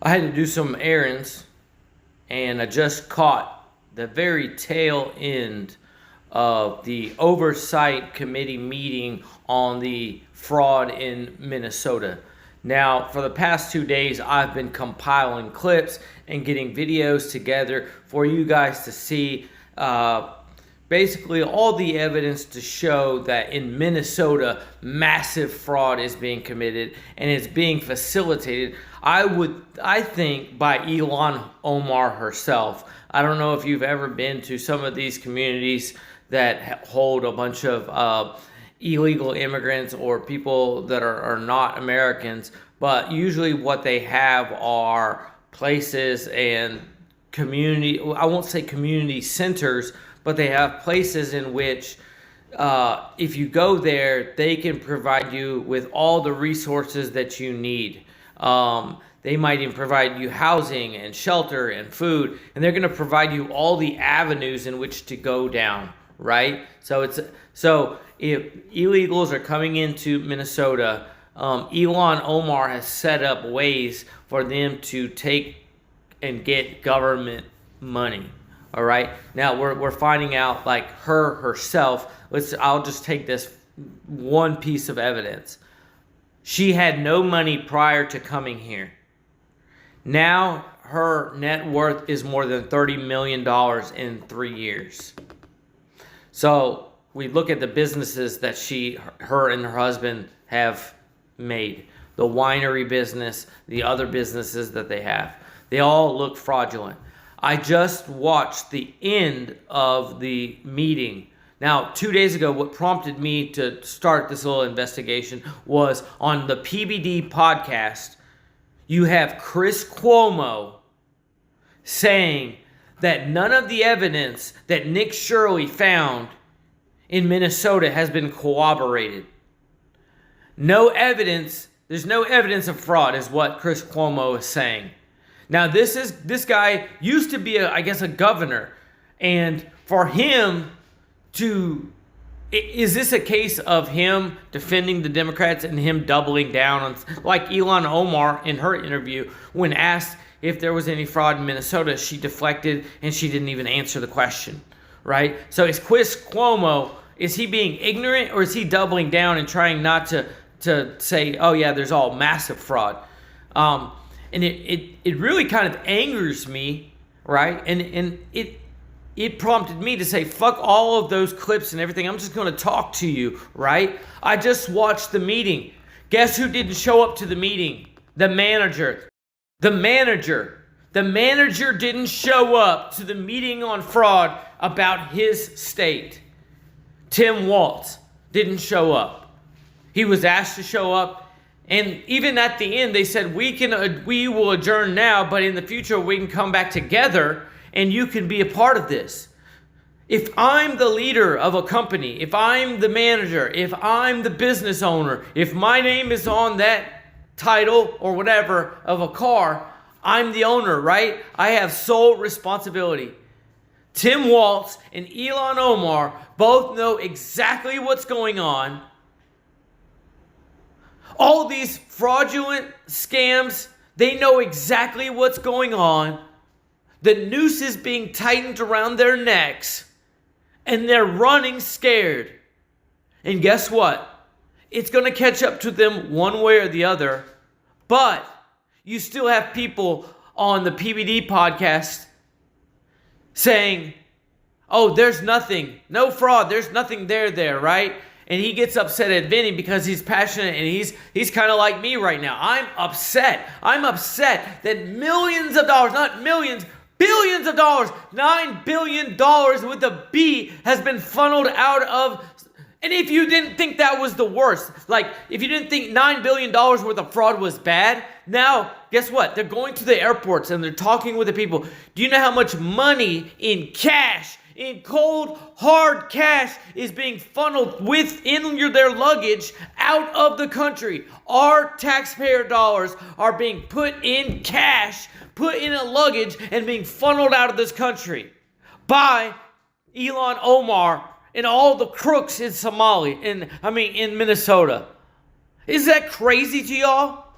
I had to do some errands, and I just caught the very tail end of the oversight committee meeting on the fraud in Minnesota. Now, for the past 2 days, I've been compiling clips and getting videos together for you guys to see. Basically all the evidence to show that in Minnesota, massive fraud is being committed and it's being facilitated. I think by Ilhan Omar herself. I don't know if you've ever been to some of these communities that hold a bunch of illegal immigrants or people that are not Americans, but usually what they have are places and community, I won't say community centers, but they have places in which if you go there, they can provide you with all the resources that you need. They might even provide you housing and shelter and food, and they're going to provide you all the avenues in which to go down, right? So if illegals are coming into Minnesota, Ilhan Omar has set up ways for them to take and get government money. All right. Now we're finding out, like, herself. I'll just take this one piece of evidence. She had no money prior to coming here. Now her net worth is more than $30 million in 3 years. So we look at the businesses that her and her husband have made. The winery business, the other businesses that they have. They all look fraudulent. I just watched the end of the meeting. Now, 2 days ago, what prompted me to start this little investigation was on the PBD podcast, you have Chris Cuomo saying that none of the evidence that Nick Shirley found in Minnesota has been corroborated. No evidence, there's no evidence of fraud, is what Chris Cuomo is saying. Now, this guy used to be, I guess, a governor. And for him is this a case of him defending the Democrats and him doubling down on, like Ilhan Omar in her interview, when asked if there was any fraud in Minnesota, she deflected and she didn't even answer the question, right? So is Chris Cuomo, is he being ignorant, or is he doubling down and trying not to say, oh yeah, there's all massive fraud? And it really kind of angers me, right? And it prompted me to say, fuck all of those clips and everything. I'm just going to talk to you, right? I just watched the meeting. Guess who didn't show up to the meeting? The manager. The manager didn't show up to the meeting on fraud about his state. Tim Walz didn't show up. He was asked to show up. And even at the end, they said, we will adjourn now, but in the future we can come back together and you can be a part of this. If I'm the leader of a company, if I'm the manager, if I'm the business owner, if my name is on that title or whatever of a car, I'm the owner, right? I have sole responsibility. Tim Walz and Ilhan Omar both know exactly what's going on. All these fraudulent scams, they know exactly what's going on. The noose is being tightened around their necks, and they're running scared. And guess what? It's going to catch up to them one way or the other. But you still have people on the PBD podcast saying, oh, there's nothing, no fraud, there's nothing there, right? And he gets upset at Vinny because he's passionate, and he's kind of like me right now. I'm upset. I'm upset that millions of dollars, not millions, billions of dollars, $9 billion with a B has been funneled out of. And if you didn't think that was the worst, like if you didn't think $9 billion worth of fraud was bad, now guess what? They're going to the airports and they're talking with the people. Do you know how much money in cash, in cold, hard cash, is being funneled within their luggage out of the country? Our taxpayer dollars are being put in cash, put in a luggage, and being funneled out of this country by Ilhan Omar and all the crooks in in Minnesota. Is that crazy to y'all?